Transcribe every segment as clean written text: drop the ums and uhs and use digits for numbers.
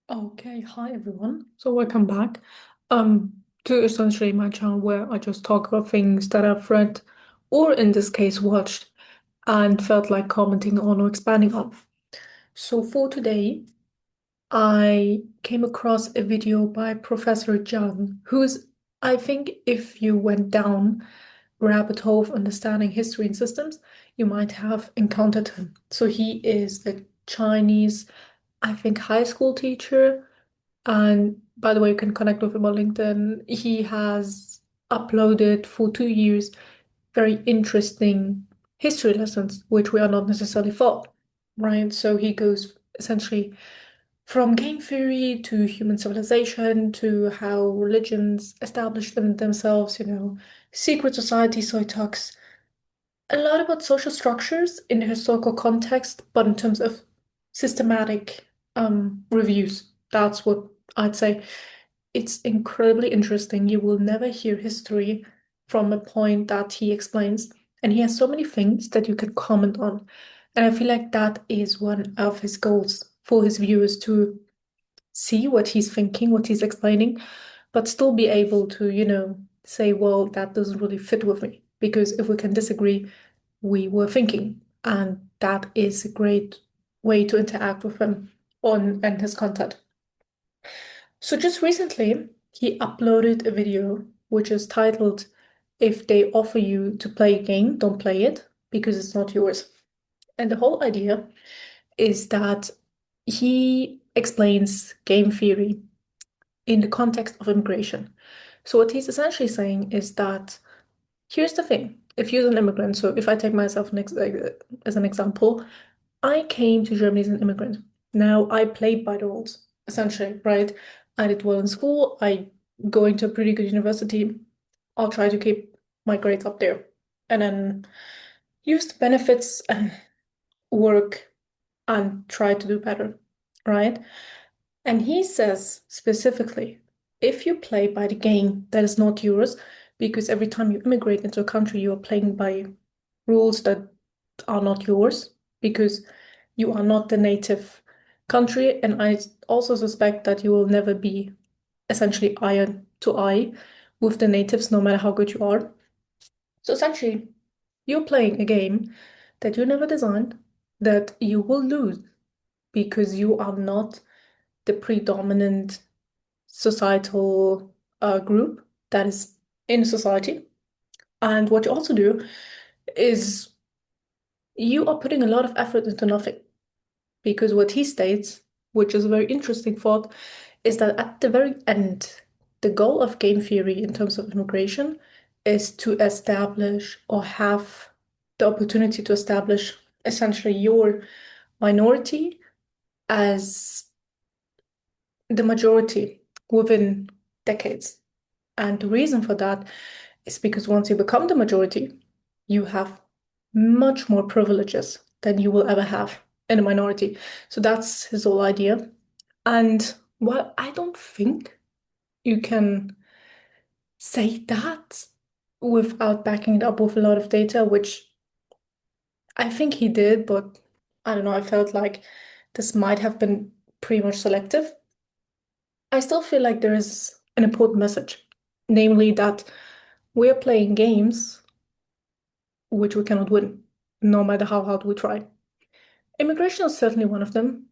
Okay, hi everyone. So welcome back to essentially my channel where I just talk about things that I've read or in this case watched and felt like commenting on or expanding on. So for today, I came across a video by Professor Jang, who's I think if you went down rabbit hole of understanding history and systems, you might have encountered him. So he is a Chinese, I think, high school teacher and by the way, you can connect with him on LinkedIn. He has uploaded for 2 years very interesting history lessons, which we are not necessarily taught, right? So he goes essentially from game theory to human civilization to how religions establish themselves, secret society. So he talks a lot about social structures in the historical context, but in terms of systematic reviews. That's what I'd say. It's incredibly interesting. You will never hear history from a point that he explains. And he has so many things that you can comment on. And I feel like that is one of his goals for his viewers to see what he's thinking, what he's explaining, but still be able to, say, well, that doesn't really fit with me. Because if we can disagree, we were thinking. And that is a great way to interact with him on and his content. So just recently, he uploaded a video which is titled, If They Offer You to Play a Game, Don't Play It because it's not yours. And the whole idea is that he explains game theory in the context of immigration. So what he's essentially saying is that here's the thing. If you're an immigrant, so if I take myself as an example, I came to Germany as an immigrant. Now I played by the rules, essentially, right? I did well in school. I going to a pretty good university. I'll try to keep my grades up there. And then use the benefits and work and try to do better, right? And he says specifically, if you play by the game that is not yours, because every time you immigrate into a country, you are playing by rules that are not yours, because you are not the native country. And I also suspect that you will never be essentially eye to eye with the natives, no matter how good you are. So essentially, you're playing a game that you never designed, that you will lose because you are not the predominant societal group that is in society. And what you also do is you are putting a lot of effort into nothing. Because what he states, which is a very interesting thought, is that at the very end, the goal of game theory in terms of immigration is to establish or have the opportunity to establish essentially your minority as the majority within decades. And the reason for that is because once you become the majority, you have much more privileges than you will ever have in a minority. So that's his whole idea. And while I don't think you can say that without backing it up with a lot of data, which I think he did, but I don't know, I felt like this might have been pretty much selective. I still feel like there is an important message, namely that we're playing games which we cannot win, no matter how hard we try. Immigration is certainly one of them,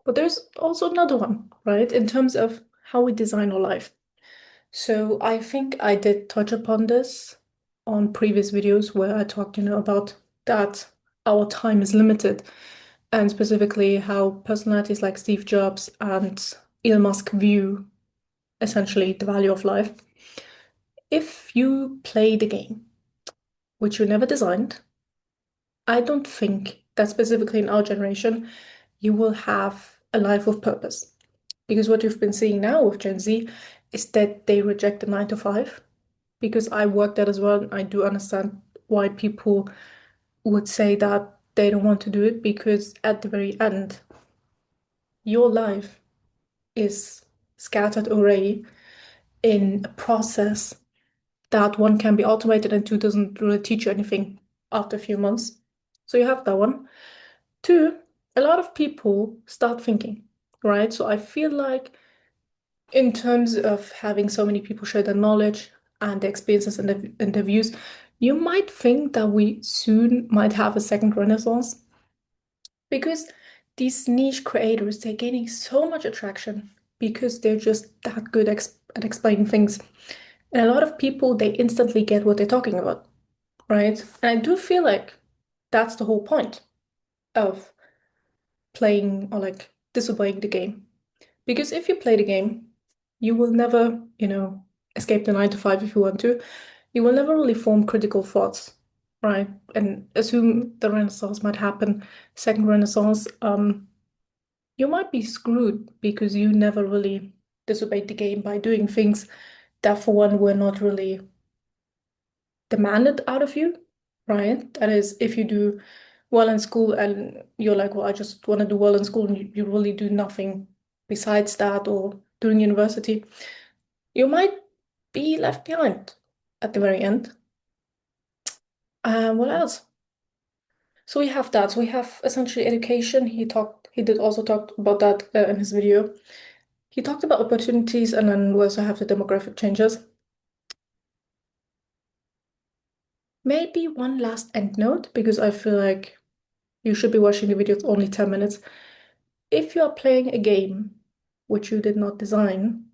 but there's also another one, right? In terms of how we design our life. So I think I did touch upon this on previous videos where I talked, about that our time is limited, and specifically how personalities like Steve Jobs and Elon Musk view essentially the value of life. If you play the game, which you never designed, I don't think that specifically in our generation, you will have a life of purpose. Because what you've been seeing now with Gen Z is that they reject the 9 to 5. Because I work that as well, and I do understand why people would say that they don't want to do it because at the very end, your life is scattered array in a process that one can be automated and two doesn't really teach you anything after a few months. So you have that one. Two, a lot of people start thinking. right? So I feel like in terms of having so many people share their knowledge and their experiences and their views, you might think that we soon might have a second renaissance because these niche creators, they're gaining so much attraction because they're just that good at explaining things. And a lot of people, they instantly get what they're talking about, right? And I do feel like that's the whole point of playing or like disobeying the game. Because if you play the game, you will never, escape the 9 to 5 if you want to. You will never really form critical thoughts, right? And assume the Renaissance might happen, second Renaissance, you might be screwed because you never really disobeyed the game by doing things that, for one, were not really demanded out of you, right? That is, if you do well in school and you're like, well, I just want to do well in school, and you really do nothing besides that or during university, you might be left behind at the very end. What else? So we have that. So we have essentially education. He did also talk about that in his video. He talked about opportunities, and then we also have the demographic changes. Maybe one last end note, because I feel like you should be watching the video. It's only 10 minutes. If you are playing a game which you did not design,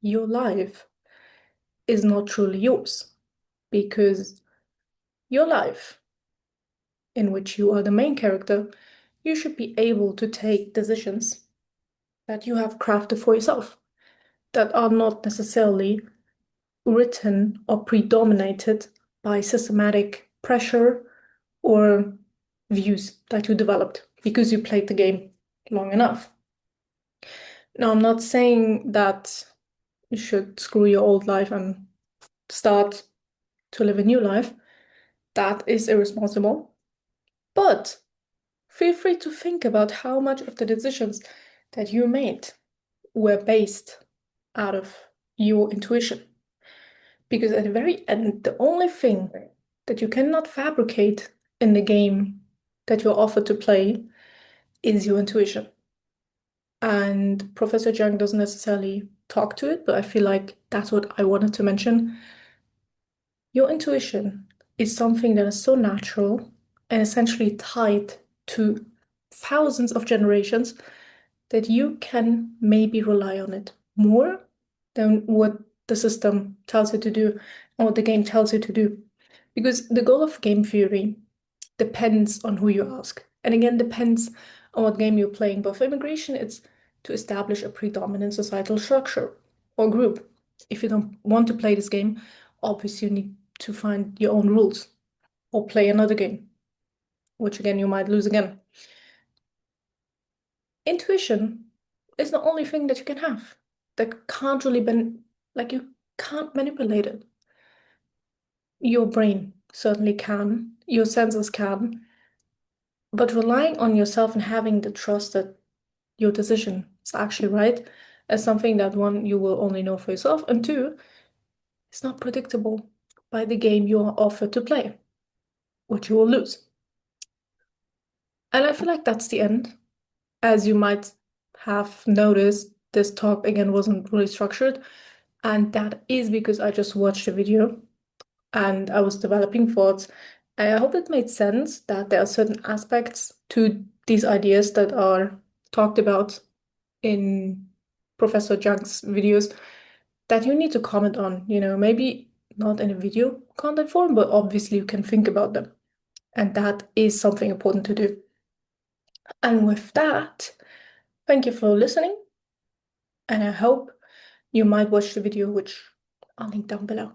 your life is not truly yours, because your life, in which you are the main character, you should be able to take decisions that you have crafted for yourself, that are not necessarily written or predominated by systematic pressure or views that you developed because you played the game long enough. Now, I'm not saying that you should screw your old life and start to live a new life. That is irresponsible. But feel free to think about how much of the decisions that you made were based out of your intuition. Because at the very end, the only thing that you cannot fabricate in the game that you're offered to play is your intuition. And Professor Jang doesn't necessarily talk to it, but I feel like that's what I wanted to mention. Your intuition is something that is so natural and essentially tied to thousands of generations that you can maybe rely on it more than what the system tells you to do and what the game tells you to do. Because the goal of game theory depends on who you ask. And again, depends on what game you're playing. But for immigration, it's to establish a predominant societal structure or group. If you don't want to play this game, obviously you need to find your own rules or play another game, which again you might lose again. Intuition is the only thing that you can have that can't really be like you can't manipulate it. Your brain certainly can, your senses can, but relying on yourself and having the trust that your decision is actually right is something that, one, you will only know for yourself, and two, it's not predictable by the game you are offered to play, which you will lose. And I feel like that's the end. As you might have noticed, this talk again wasn't really structured, and that is because I just watched a video and I was developing thoughts. And I hope it made sense that there are certain aspects to these ideas that are talked about in Professor Jung's videos that you need to comment on, maybe not in a video content form, but obviously you can think about them. And that is something important to do. And with that, thank you for listening, and I hope you might watch the video, which I'll link down below.